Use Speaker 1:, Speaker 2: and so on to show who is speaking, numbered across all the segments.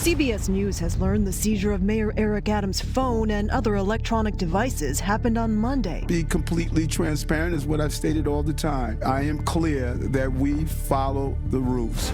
Speaker 1: CBS News has learned the seizure of Mayor Eric Adams' phone and other electronic devices happened on Monday.
Speaker 2: Be completely transparent is what I've stated all the time. I am clear that we follow the rules.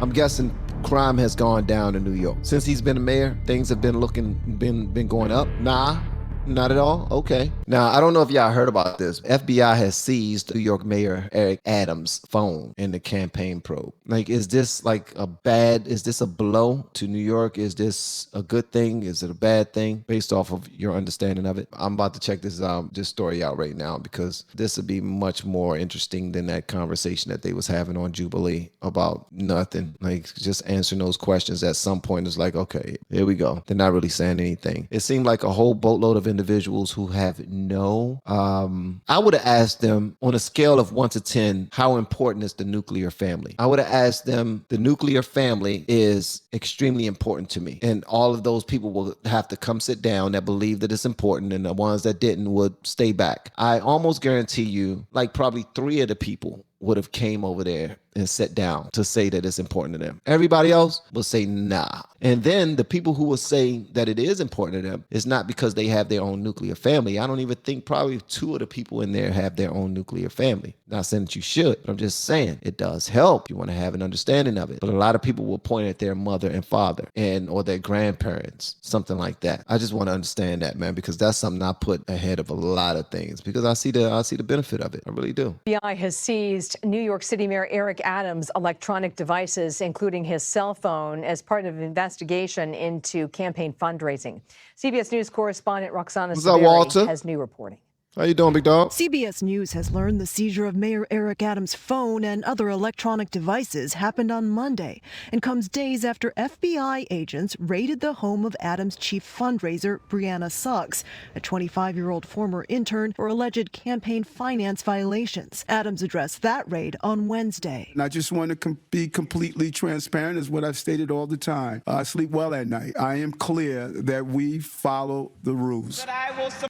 Speaker 3: I'm guessing crime has gone down in New York. Since he's been a mayor, things have been going up. Nah. Not at all? Okay. Now, I don't know if y'all heard about this. FBI has seized New York Mayor Eric Adams' phone in the campaign probe. Like, is this a blow to New York? Is this a good thing? Is it a bad thing based off of your understanding of it? I'm about to check this story out right now because this would be much more interesting than that conversation that they was having on Jubilee about nothing. Like, just answering those questions at some point is like, okay, here we go. They're not really saying anything. It seemed like a whole boatload of individuals who have I would have asked them on a scale of 1 to 10, how important is the nuclear family? I would have asked them, the nuclear family is extremely important to me. And all of those people will have to come sit down that believe that it's important, and the ones that didn't would stay back. I almost guarantee you, like probably 3 of the people would have came over there and sat down to say that it's important to them. Everybody else will say nah. And then the people who will say that it is important to them is not because they have their own nuclear family. I don't even think probably 2 of the people in there have their own nuclear family. Not saying that you should, but I'm just saying it does help. You want to have an understanding of it. But a lot of people will point at their mother and father or their grandparents, something like that. I just want to understand that, man, because that's something I put ahead of a lot of things because I see the benefit of it. I really do.
Speaker 4: FBI has seized New York City Mayor Eric Adams' electronic devices, including his cell phone, as part of an investigation into campaign fundraising. CBS News correspondent Roxana Saberi has new reporting.
Speaker 3: How you doing, big dog?
Speaker 1: CBS News has learned the seizure of Mayor Eric Adams' phone and other electronic devices happened on Monday and comes days after FBI agents raided the home of Adams' chief fundraiser, Brianna Suggs, a 25-year-old former intern, for alleged campaign finance violations. Adams addressed that raid on Wednesday.
Speaker 2: And I just want to be completely transparent is what I've stated all the time. I sleep well at night. I am clear that we follow the rules.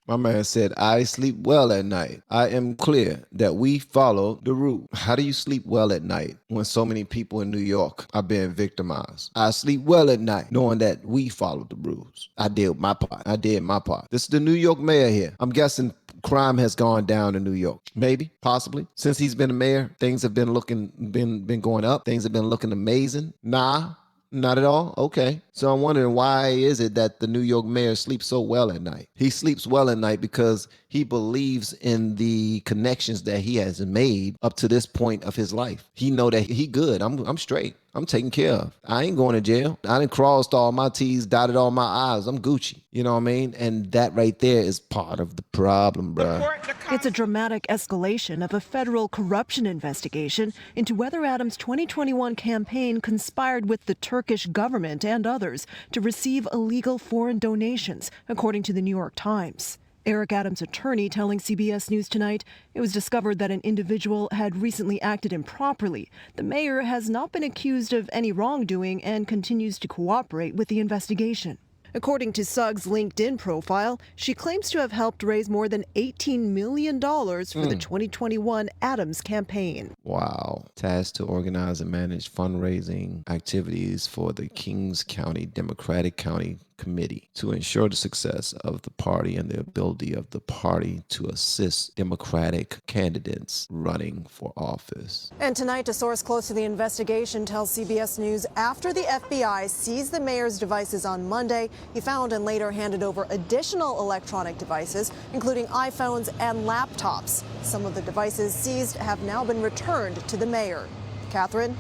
Speaker 3: My man said, I sleep well at night. I am clear that we follow the rule. How do you sleep well at night when so many people in New York are being victimized? I sleep well at night knowing that we follow the rules. I did my part. This is the New York mayor here. I'm guessing crime has gone down in New York. Maybe, possibly. Since he's been a mayor, things have been going up. Things have been looking amazing. Nah. Not at all? Okay. So I'm wondering, why is it that the New York mayor sleeps so well at night? He sleeps well at night because he believes in the connections that he has made up to this point of his life. He know that he good. I'm straight. I'm taken care of. I ain't going to jail. I done crossed all my T's, dotted all my I's. I'm Gucci. You know what I mean? And that right there is part of the problem, bruh.
Speaker 1: It's a dramatic escalation of a federal corruption investigation into whether Adams' 2021 campaign conspired with the Turkish government and others to receive illegal foreign donations, according to the New York Times. Eric Adams' attorney telling CBS News Tonight it was discovered that an individual had recently acted improperly. The mayor has not been accused of any wrongdoing and continues to cooperate with the investigation. According to Suggs' LinkedIn profile, she claims to have helped raise more than $18 million for the 2021 Adams campaign.
Speaker 3: Wow. Tasked to organize and manage fundraising activities for the Kings County Democratic County Committee to ensure the success of the party and the ability of the party to assist Democratic candidates running for office.
Speaker 5: And tonight, a source close to the investigation tells CBS News after the FBI seized the mayor's devices on Monday, he found and later handed over additional electronic devices, including iPhones and laptops. Some of the devices seized have now been returned to the mayor. Catherine?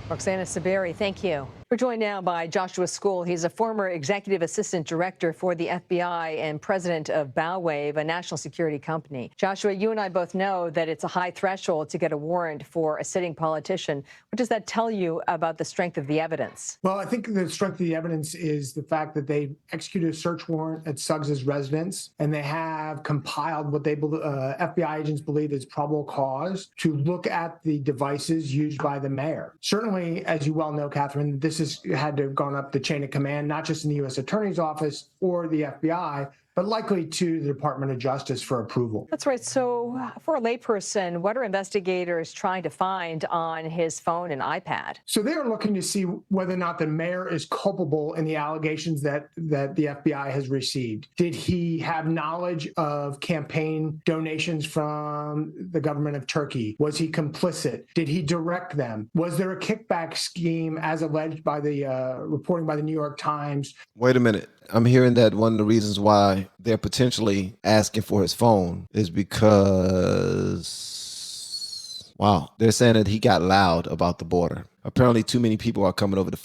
Speaker 4: Roxana Saberi, thank you. We're joined now by Joshua School. He's a former executive assistant director for the FBI and president of Bowwave, a national security company. Joshua, you and I both know that it's a high threshold to get a warrant for a sitting politician. What does that tell you about the strength of the evidence?
Speaker 6: Well, I think the strength of the evidence is the fact that they executed a search warrant at Suggs' residence, and they have compiled what they FBI agents believe is probable cause to look at the devices used by the mayor. Certainly, as you well know, Catherine, this had to have gone up the chain of command, not just in the U.S. Attorney's Office or the FBI, but likely to the Department of Justice for approval.
Speaker 4: That's right. So for a layperson, what are investigators trying to find on his phone and iPad?
Speaker 6: So they are looking to see whether or not the mayor is culpable in the allegations that the FBI has received. Did he have knowledge of campaign donations from the government of Turkey? Was he complicit? Did he direct them? Was there a kickback scheme as alleged by the reporting by the New York Times?
Speaker 3: Wait a minute. I'm hearing that one of the reasons why they're potentially asking for his phone is because, wow, they're saying that he got loud about the border. Apparently too many people are coming over to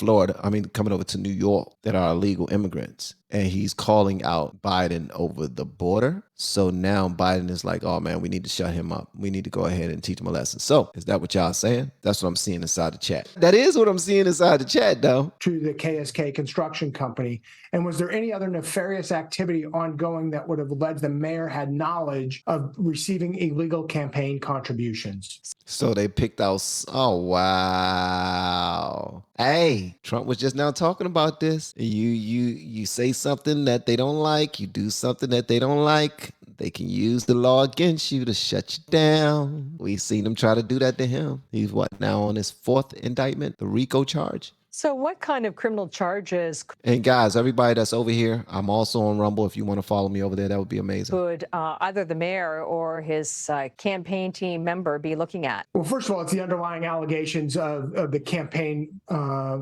Speaker 3: coming over to New York that are illegal immigrants. And he's calling out Biden over the border. So now Biden is like, oh man, we need to shut him up. We need to go ahead and teach him a lesson. So is that what y'all saying? That's what I'm seeing inside the chat. That is what I'm seeing inside the chat though.
Speaker 6: To the KSK construction company. And was there any other nefarious activity ongoing that would have alleged the mayor had knowledge of receiving illegal campaign contributions?
Speaker 3: So they picked out, oh wow. Hey, Trump was just now talking about this. You say something that they don't like, you do something that they don't like, they can use the law against you to shut you down. We've seen them try to do that to him. He's now on his 4th indictment, the RICO charge.
Speaker 4: So what kind of criminal charges
Speaker 3: And guys, everybody that's over here, I'm also on Rumble. If you want to follow me over there, that would be amazing.
Speaker 4: could either the mayor or his campaign team member be looking at?
Speaker 6: Well, first of all, it's the underlying allegations of the campaign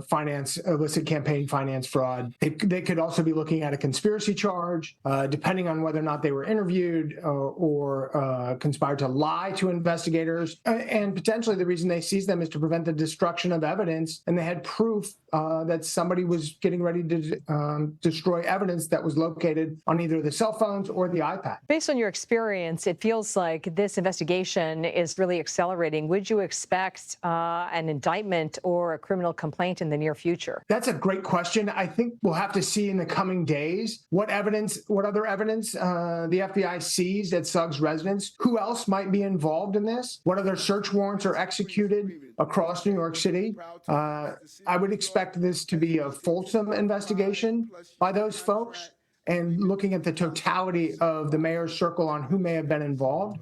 Speaker 6: finance, illicit campaign finance fraud. They could also be looking at a conspiracy charge, depending on whether or not they were interviewed or conspired to lie to investigators. And potentially the reason they seized them is to prevent the destruction of evidence. And they had proof that somebody was getting ready to destroy evidence that was located on either the cell phones or the iPad.
Speaker 4: Based on your experience, it feels like this investigation is really accelerating. Would you expect an indictment or a criminal complaint in the near future?
Speaker 6: That's a great question. I think we'll have to see in the coming days what other evidence the FBI seized at Suggs' residence. Who else might be involved in this? What other search warrants are executed across New York City? I would expect this to be a fulsome investigation by those folks and looking at the totality of the mayor's circle on who may have been involved.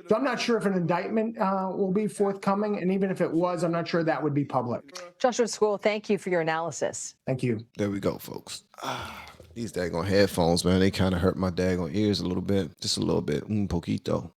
Speaker 6: So I'm not sure if an indictment will be forthcoming, and even if it was, I'm not sure that would be public.
Speaker 4: Joshua School, thank you for your analysis.
Speaker 6: Thank you.
Speaker 3: There we go, folks. These daggone headphones, man, they kind of hurt my daggone ears a little bit. Just a little bit. Un poquito.